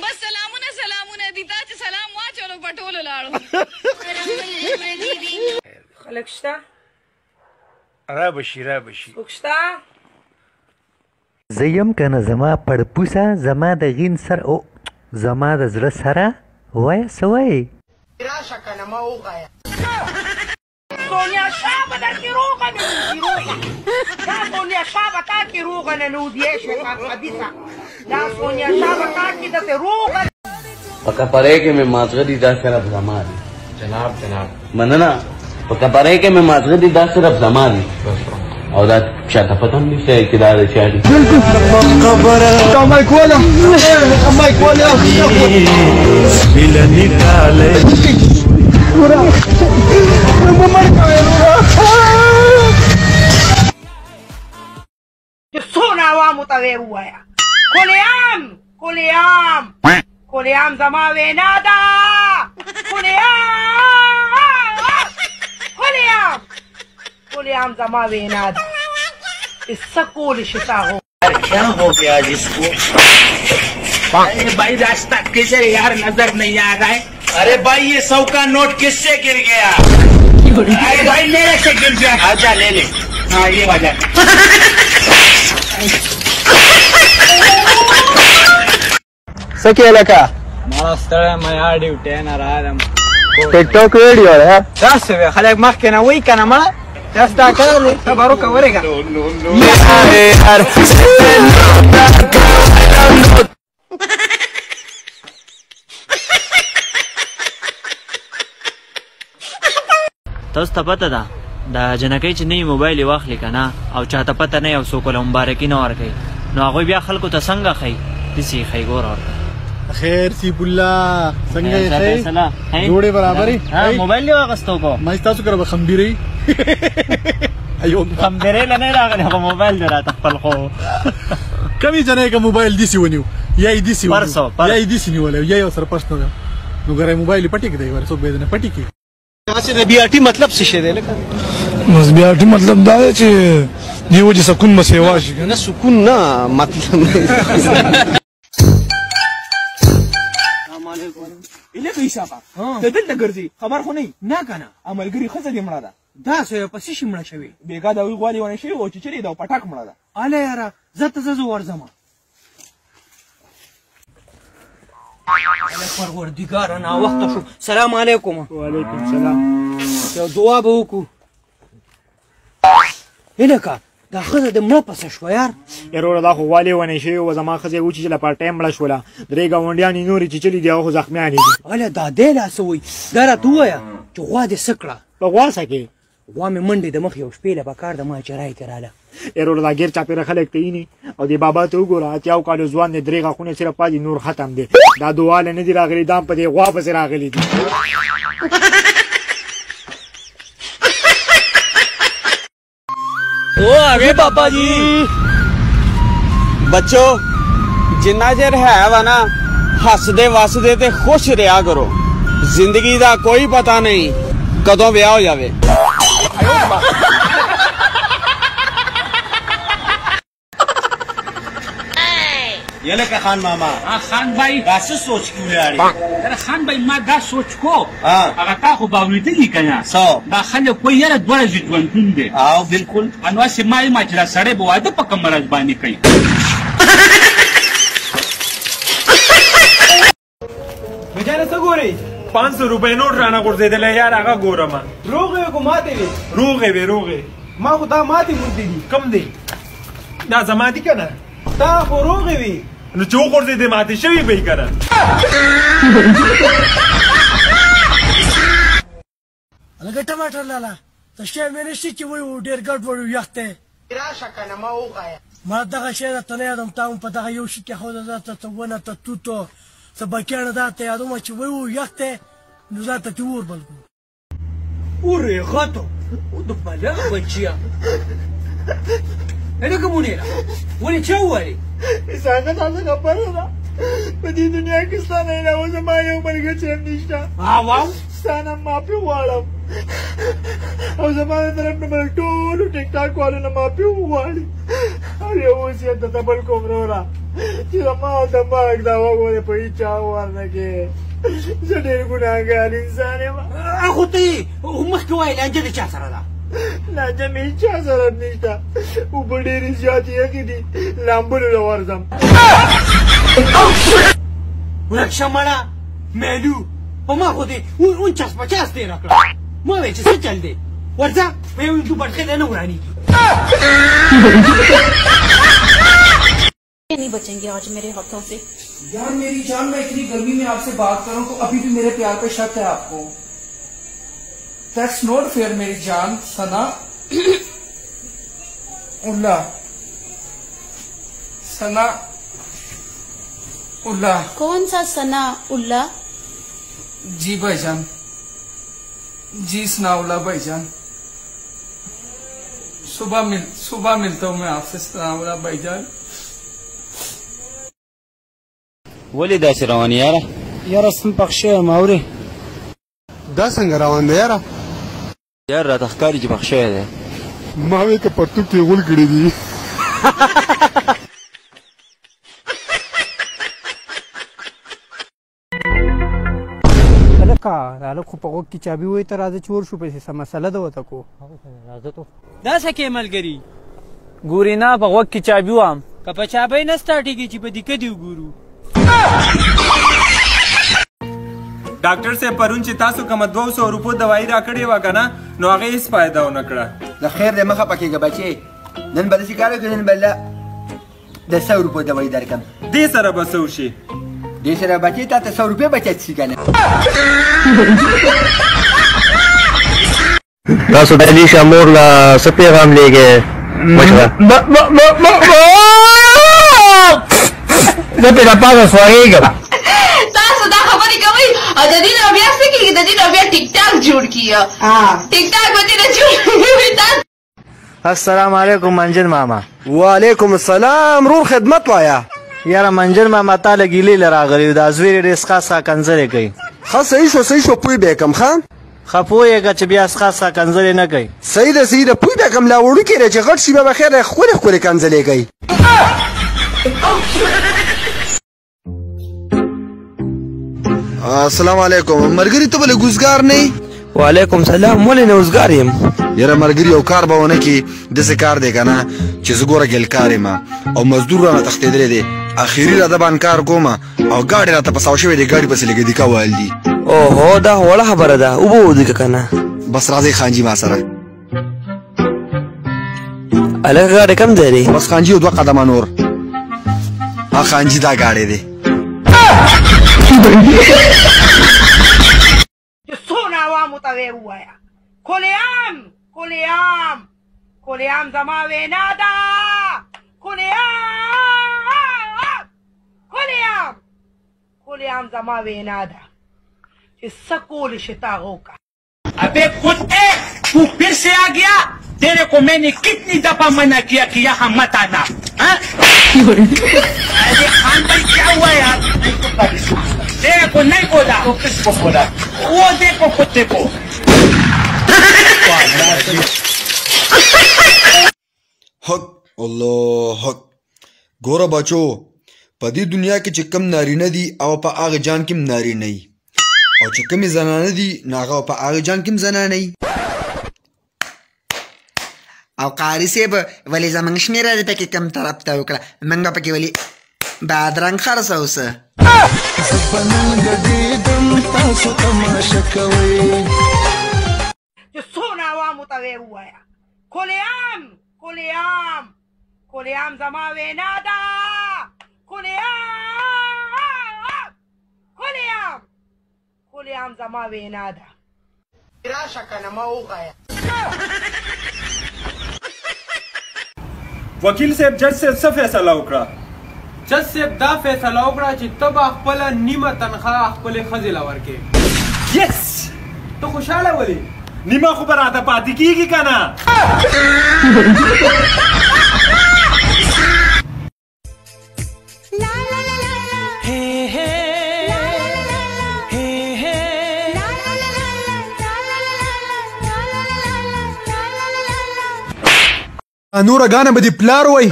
बस सलामुना दي تاسو سلام واچولو پټول لاړو خلک شته را بشي وښتا زیم کنه زما پړپوسه زما د غین سر او زما د زړه سره وای سوای راشه کنه ما وغایا سونیا شابه د کیروغه نه دا سونیا شابه تا کیروغه نه نو دی شکا حدیثه دا سونیا شابه تا کی د روغه پکا پره کې مې مازغدي دا صرف زما دي جناب مننه پکا پره کې مې مازغدي دا صرف زما دي او دا چاته پته نشته چې دا چا دي خبره امای کوله بلنی کاله سونا عوامو ته وی ووایا کولیام زما وینا ده کولیام زما وینا ده اس کولی شتا ہو क्या हो गया जिसको भाई रास्ता कैसे यार नजर नहीं आ रहा है। अरे भाई ये 100 का नोट किससे गिर गया। अरे भाई मेरे से गिर गया। अच्छा ले ले हाँ ये वजह सके लका ماستر ما یادی وټین راځم ټیک ټاک ویډیو ده تاسو به خلک مخ کنه وای کنه ما تاسو دا کړل خبرو کورېګا تاسو ته پته ده دا جنکۍ چې نوی موبایل واخلي کنه او چاته پته نه یو څوک له مبارکي نه ورکوي نو هغوی بیا خلکو ته څنګه ښیي داسې یې ښیي ګوره ورته خیر سیف الله څنګه یې ښې جوړې برابرې موبایل یې واخیستو کو ما ستاسو کره به خمبیرئ ایو خمبیرې له نه راغلی هغه موبایل دی راته خپل خو کمی جنۍ که موبایل داسې ونیو یا یې داسې یا یې داسې نیولی یا یې ورسره پټ نه نو ګوره موبایل یې پټې کړی ور څوک به یې نه پټې کړي تاسو د بیاټي مطلب څه شی دی لکه نو بیاټي مطلب دا دی چې دیو چې سکون مې سیوا شي نه سکون نه مطلب इले कोई शाबा ته دلته ګرځي خبر خو نه کنه عملګری خزه دې مړه ده دا څه په څه شي مړه شوی بیګا دا وی غواړي ونه شي او چې چری دا پټاک مړه ده اله یاره زته زو ورځم پروردګار انا وخت شو سلام علیکم وعلیکم السلام یو دعا به وکړو الکه دا خزه د مړه پسه شو یار یاره دا خو والي ونی شي او زما خزه و چې لپاره ټایم مړه شوله درې ګاونډیانې نورې چې چلی دی هغه زخمیانې دي اله دا دی لا سوی دا راته ووایه چې غوا دې څه کړه په غوا څه کې غوا مې منډې د مخ یو شپې له پکار د ما چرای ته راله یاره دا ګیر چاپېره خلک ته ییني او دې بابا ته وګوره اتیاو کالو ځوان دی درې غاښونه صرف پاتې نور ختم دی دا دواله نه دي راغلي دا په دې غوا پسې راغلي دي ओ अरे पापा जी बच्चों जिन्ना चिर है वा ना हसदे वसदे ते खुश रहा करो जिंदगी दा कोई पता नहीं कदों ब्याह हो जावे ये ले खान मामा खान भाई दास सोच क्यों यार अरे खान भाई मां दा सोच को अगर ता को बावलीदगी कया सो दा खले कोई यार دوړه ژوند دې او بالکل انو سه مای ماچلا سړې بواده په کمرز باندې کوي بجانه څه ګوري 500 روپے نوٹ رانه ګرځیدل یار هغه ګورم روغه کو ماته وی روغه ما خدا ماته مونږ دي کم دی دا زما دي کنه تا خو روغه وی نو چې وګورځې ماته شوی به کنه لکه ټماټر لاله ته شی مې نشي چې وای ډېر ګډ وړو یخته راشه کنه ما وغایا ما دغه شی ته نه یادم تاو په دغه یو شي کې خو ته ته ونه ته توتو سبکانه دا ته یادوم چې وای یخته نو ذاته تور بلګو اورې غاتو او د بلغ بچیا اله کومونه ولې چاوالي څنګه تاسو خبره ده په دې دنیا کې ستانه نه و زما یو ملګری چې نشته واو ستانه معافي غواړم او زما طرف نه ټول ټیک ټاک والو نه معافي غواړي او یو وصیت درته بل کوم وروره چې زما دماغ دا وګورې په هېچا ورنه کې زه ډېر ګناهګار انسان یم. خو ته مخکې وایې لانجه د چا سره ده؟ لانجه مې هېچا سره نشته. اوبه ډېرې زیاتې یخې دي لامبلو له ورځم. ورک شه مړه میلو په ما خو دې 49-50 تېره کړه. ما وایې چې څه چل دی ورځه په یو هندو بټکۍ دی نه ورانېږي. नहीं बचेंगे आज मेरे हाथों से. यार मेरी जान, मैं इतनी गर्मी में आपसे बात कर रहा हूँ तो अभी भी मेरे प्यार पे शक है आपको. That's not fair मेरी जान. सना उल्ला सना उल्ला. कौन सा सना उल्ला? जी भाईजान, जी सना उल्ला भाईजान. सुबह मिलता हूँ मैं आपसे सना उल्ला भाईजान. ولې داسې روان یاره؟ یاره سم پخ شوی یم اورې. دا څنګه روان دی یاره؟ یار راته ښکاري چې پخ شوی دی. ما وایي که پرتوګ کې غول کړي دي. هلکه د هلک خو په غوږ کې چابي وایي ته راځه چې ورشو پسې څه مسله ده ورته کو. دا څه کې ملګري ګورې نه په غوږ کې چابي وام که په چابۍ نه سټارټېږي چې په دیکه دې وګورو. ډاکټر صاحب پرون چې تاسو کومه 200 روپو دوايي راکړې وه که نه نو هغه هېڅ فایده ونه کړه. د خیر دی مخه پکېږه بچې. نن به داسې کار وکړو نن به د 100 روپو دوايي درکړم. دې سره به څه وشي؟ دې سره بچې تا ته 100 روپۍ بچت شي که نه. تاسو د علي شاه مور له څه پیغام لیږئ مشره؟ زه پرې راپاسه سوهېږم. تاسو دا خبرې کوئ او د دې نه بیا څه کېږي؟ د دې نه بیا ټیک ټاک جوړ کړي. ټیک ټاک به دې نه جوړ. السلام علیکم منجر ماما. وعلیکم السلام. رور خدمت وایا. یاره منجر ماما تا له ګیلې له راغلی دا زویرې ډېر څښا کنځلې کوي. ښه صحیح شو پوی به کم ښه. ښه پوهېږه چې بیا څښا کنځلې نه کوي. صحیح ده پوی به کم لا وړوکې دی چې غټ شي به بخیر ښکلې کنځلې کوي. السلام علیکم. مرګري ته بل ګوزګار نه؟ وعلیکم سلام. ولې نه وزګار یم؟ یاره مرګري یو کار به ونه کړي داسې کار دی که نه چې زه ګوره ګیلکار یم او مزدور رانه تښتېدلی دی. اخري راته باندې کار کوم او ګاډي راته پساو شوی دی. ګاډي پسې لږه دیکه ویل دي. اوهو دا وړه خبره ده. اوبه ودیکه که نه؟ بس راځئ خانجي ما سره. هلکه ګاډی کم ځای دی؟ بس خانجي 2 قدمه نور. خانجي دا ګاډی دی. څونه عوامو ته ویې ووایه کلیام زما وینا ده. کلیام زما وینا ده چې څه کولی شي تا هغه وکړه. अबे कुत्ते तू फिर से आ गया. तेरे को मैंने कितनी दफा मना किया कि यहाँ मत आना. अरे खान भाई क्या हुआ यार? तेरे को नहीं बोला तो किसको बोला? वो देखो कुत्ते को. حق الله حق. ګوره بچو په دې دنیا کې چې کم نارینه دي او په هغه جان کې نارینه وي او چې کمې زنانه دي نو هغه په هغه جان کې زنانه وي. او قاري صاحب ولې زموږ شمېره دې پکې کم طرف ته وکړه؟ موږ به پکې ولې بادرنګ خرڅه اوسه. چې څونه عوامو ته ویې ووایه کلیام زما وینا ده. کلیام زما وینا ده. راشه کنه ما وغایه. وکیل صاحب جج صاحب څه فیصله وکړه؟ جج صاحب دا فیصله وکړه چې ته به خپله نیمه تنخواه خپلې ښځې له ورکې. یس ته خوشحاله ولې؟ نیمه خو به راته پاتې کېږي که نه؟ نوره ګانه به دې پلار وای